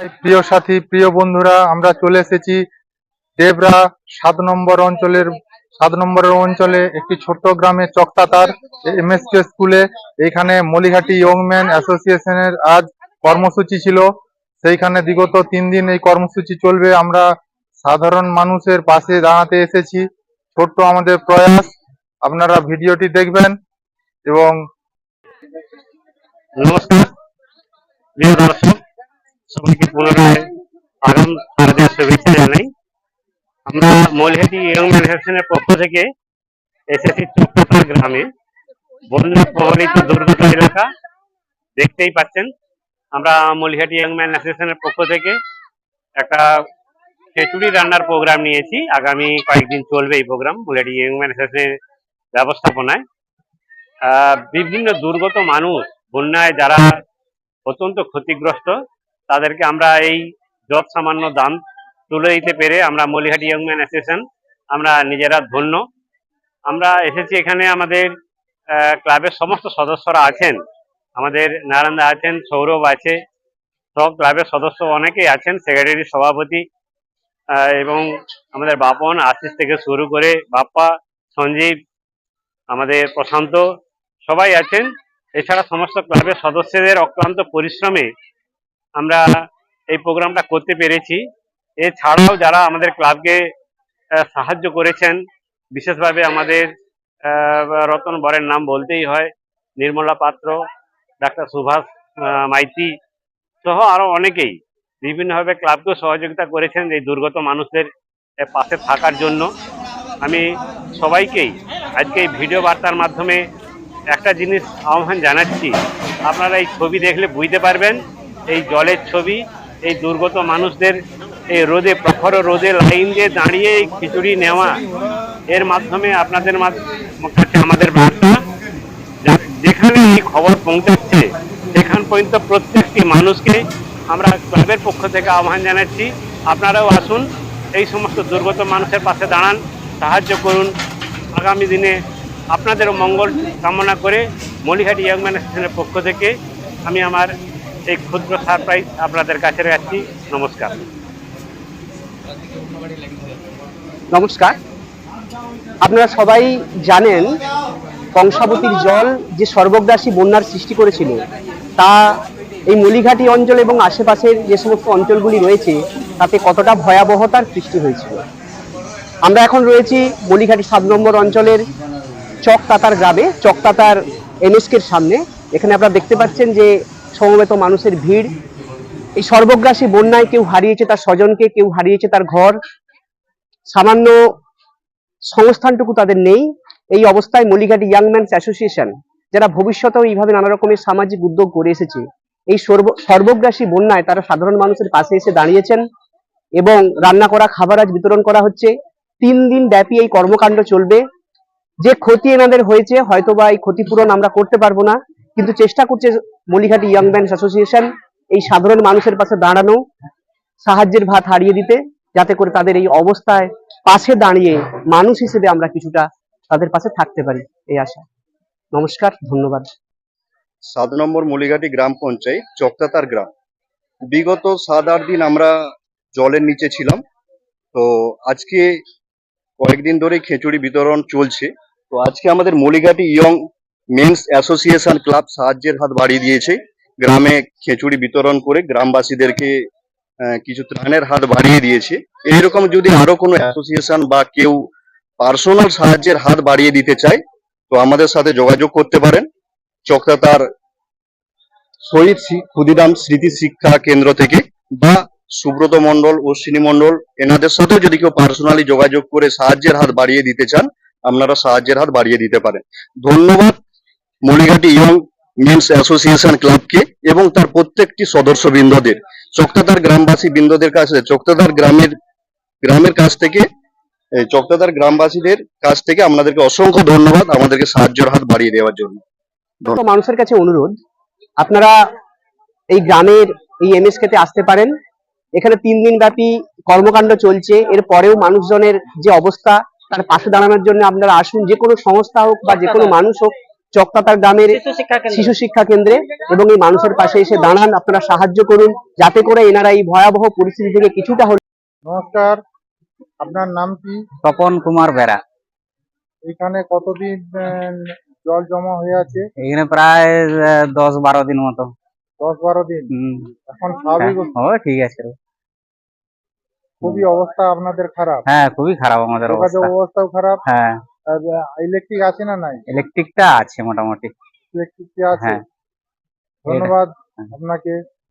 প্রিয় সাথী, প্রিয় বন্ধুরা, আমরা চলে এসেছি দেবরা 7 নম্বরের অঞ্চলে একটি ছোট্ট গ্রামে চকতাতার এমএসকে স্কুলে। এখানে মলিঘাটি ইয়ং ম্যান অ্যাসোসিয়েশনের আজ কর্মসূচি ছিল। সেইখানে বিগত 3 দিন এই কর্মসূচি চলবে। আমরা সাধারণ মানুষের পাশে দাঁড়াতে এসেছি। ছোট্ট আমাদের প্রয়াস, আপনারা ভিডিওটি দেখবেন। এবং নমস্কার প্রিয় দর্শক, সবাইকে পুনরায় আগাম শারদীয় শুভেচ্ছা জানাই। আমরা মলিহাটি ইয়ং ম্যান অ্যাসোসিয়েশনের পক্ষ থেকে এসেছি চকতাতার গ্রামে, বন্যা প্রভাবিত দুর্গত এলাকা। দেখতেই পাচ্ছেন, আমরা মলিহাটি ইয়ং ম্যান অ্যাসোসিয়েশনের পক্ষ থেকে একটা খিচুড়ি রান্নার প্রোগ্রাম নিয়েছি। আগামী কয়েকদিন চলবে এই প্রোগ্রাম মলিহাটি ইয়ং ম্যান অ্যাসোসিয়েশনের ব্যবস্থাপনায়। বিভিন্ন দুর্গত মানুষ, বন্যায় যারা অত্যন্ত ক্ষতিগ্রস্ত, তাদেরকে আমরা এই যৎ সামান্য দান তুলে দিতে পেরে আমরা মলিহাটি ইয়ং ম্যান অ্যাসোসিয়েশন আমরা নিজেরা ধন্য। আমরা এসেছি এখানে, আমাদের ক্লাবের সমস্ত সদস্যরা আছেন, আমাদের নারায়ণদা আছেন, সৌরভ আছে, সব ক্লাবের সদস্য অনেকেই আছেন, সেক্রেটারি, সভাপতি, এবং আমাদের বাপন, আশিস থেকে শুরু করে বাপ্পা, সঞ্জীব, আমাদের প্রশান্ত, সবাই আছেন। এছাড়া সমস্ত ক্লাবের সদস্যদের অক্লান্ত পরিশ্রমে আমরা এই প্রোগ্রামটা করতে পেরেছি। এছাড়াও যারা আমাদের ক্লাবকে সাহায্য করেছেন, বিশেষভাবে আমাদের রতন বরের নাম বলতেই হয়, নির্মলা পাত্র, ডাক্তার সুভাষ মাইতি সহ আরো অনেকেই বিভিন্নভাবে ক্লাবকে সহযোগিতা করেছেন এই দুর্গত মানুষদের পাশে থাকার জন্য। আমি সবাইকেই আজকে এই ভিডিও বার্তার মাধ্যমে একটা জিনিস আহ্বান জানাচ্ছি, আপনারা এই ছবি দেখলে বুঝতে পারবেন এই জলের ছবি, এই দুর্গত মানুষদের এই রোদে, প্রখর রোদে লাইন দিয়ে দাঁড়িয়ে এই খিচুড়ি নেওয়া, এর মাধ্যমে আপনাদের কাছে আমাদের বার্তা, যেখানে এই খবর পৌঁছাচ্ছে সেখান পর্যন্ত প্রত্যেকটি মানুষকে আমরা ক্লাবের পক্ষ থেকে আহ্বান জানাচ্ছি, আপনারাও আসুন, এই সমস্ত দুর্গত মানুষের পাশে দাঁড়ান, সাহায্য করুন। আগামী দিনে আপনাদেরও মঙ্গল কামনা করে মলিহাটি ইয়ং ম্যান অ্যাসোসিয়েশনের পক্ষ থেকে আমি আমার এই ক্ষুদ্র সারপ্রাইজ আপনাদের কাছে রাখছি। নমস্কার। নমস্কার। আপনারা সবাই জানেন, কংসাবতীর জল যে সর্বগ্রাসী বন্যার সৃষ্টি করেছিল, তা এই মলিঘাটি অঞ্চল এবং আশেপাশের যে সমস্ত অঞ্চলগুলি রয়েছে তাতে কতটা ভয়াবহতার সৃষ্টি হয়েছিল। আমরা এখন রয়েছি মলিঘাটি 7 নম্বর অঞ্চলের চকতাতার গ্রামে, চকতাতার এনএসকের সামনে। এখানে আপনারা দেখতে পাচ্ছেন যে সমবেত মানুষের ভিড়। এই সর্বগ্রাসী বন্যায় কেউ হারিয়েছে তার স্বজনকে, কেউ হারিয়েছে তার ঘর, সামান্য সংস্থানটুকু তাদের নেই। এই অবস্থায় মলিঘাটি ইয়াং ম্যানস অ্যাসোসিয়েশন, যারা ভবিষ্যতেও এইভাবে নানা রকমের সামাজিক উদ্যোগ করে এসেছে, এই সর্বগ্রাসী বন্যায় তারা সাধারণ মানুষের পাশে এসে দাঁড়িয়েছেন এবং রান্না করা খাবার আজ বিতরণ করা হচ্ছে। 3 দিন ব্যাপী এই কর্মকাণ্ড চলবে। যে ক্ষতি এনাদের হয়েছে, হয়তোবা এই ক্ষতিপূরণ আমরা করতে পারবো না, কিন্তু চেষ্টা করছে মলিঘাটি ইয়াং ম্যানস অ্যাসোসিয়েশন এই সাধারণ মানুষের পাশে দাঁড়ানো, সাহায্যের ভাত হারিয়ে দিতে, যাতে করে তাদের এই অবস্থায় পাশে দাঁড়িয়ে মানুষ হিসেবে আমরা কিছুটা তাদের পাশে থাকতে পারি, এই আশা। নমস্কার, ধন্যবাদ। 7 নম্বর মলিঘাটি গ্রাম পঞ্চায়েত, চকতাতার গ্রাম। বিগত 7-8 দিন আমরা জলের নিচে ছিলাম। তো আজকে কয়েকদিন ধরে খিচুড়ি বিতরণ চলছে। তো আজকে আমাদের মলিঘাটি ইয়ং মেন্স অ্যাসোসিয়েশন ক্লাব সাহায্যের হাত বাড়িয়ে দিয়েছে, গ্রামে খিচুড়ি বিতরণ করে গ্রামবাসীদেরকে কিছু ত্রাণের হাত বাড়িয়ে দিয়েছে। এইরকম যদি আরো কোনো অ্যাসোসিয়েশন বা কেউ পার্সোনাল সাহায্যের হাত বাড়িয়ে দিতে চায়, তো আমাদের সাথে যোগাযোগ করতে পারেন। চকতাতার শহীদ ক্ষুদিরাম স্মৃতি শিক্ষা কেন্দ্র থেকে, বা সুব্রত মন্ডল, অশ্বিনী মন্ডল, এনাদের সাথেও যদি কেউ পার্সোনালি যোগাযোগ করে সাহায্যের হাত বাড়িয়ে দিতে চান, আপনারা সাহায্যের হাত বাড়িয়ে দিতে পারেন। ধন্যবাদ মলিঘাটি ইয়ং মেন্স অ্যাসোসিয়েশন ক্লাবকে এবং তার প্রত্যেকটি সদস্যবৃন্দদের, চকতাতার গ্রামবাসী বৃন্দদের কাছে, চকতাতার গ্রামের কাছ থেকে, চকতাতার গ্রামবাসীদের কাছ থেকে আপনাদেরকে অসংখ্য ধন্যবাদ আমাদেরকে সাহায্যের হাত বাড়িয়ে দেওয়ার জন্য। মানুষের কাছে অনুরোধ, আপনারা এই গ্রামের এই এমএসকে তে আসতে পারেন। এখানে 3 দিন ব্যাপী কর্মকাণ্ড চলছে। এর পরেও মানুষজনের যে অবস্থা, তার পাশে দাঁড়ানোর জন্য আপনারা আসুন। যে কোনো সংস্থা হোক বা যে কোনো মানুষ হোক, চকতাতার গ্রামের শিশু শিক্ষা কেন্দ্রে এবং এই মানুষের পাশে এসে দাঁড়ান, আপনারা সাহায্য করুন যাতে করে এনারা এই ভয়াবহ পরিস্থিতি থেকে কিছুটা হলে। নমস্কার, আপনার নাম কি? তপন কুমার বেরা। এখানে কতদিন জল জমা হয়ে আছে? এখানে প্রায় 10-12 দিন মতো। 10-12 দিন। হুম, এখন স্বাভাবিক ও ঠিক আছে। খুবই অবস্থা আপনাদের খারাপ? হ্যাঁ, খুবই খারাপ আমাদের যোগাযোগ অবস্থা। অবস্থাও খারাপ। হ্যাঁ, ইলেকট্রিক আছে না নাই? ইলেকট্রিকটা আছে মোটামুটি। ইলেকট্রিক আছে। হ্যাঁ, ধন্যবাদ হ্যাঁ। আপনাকে।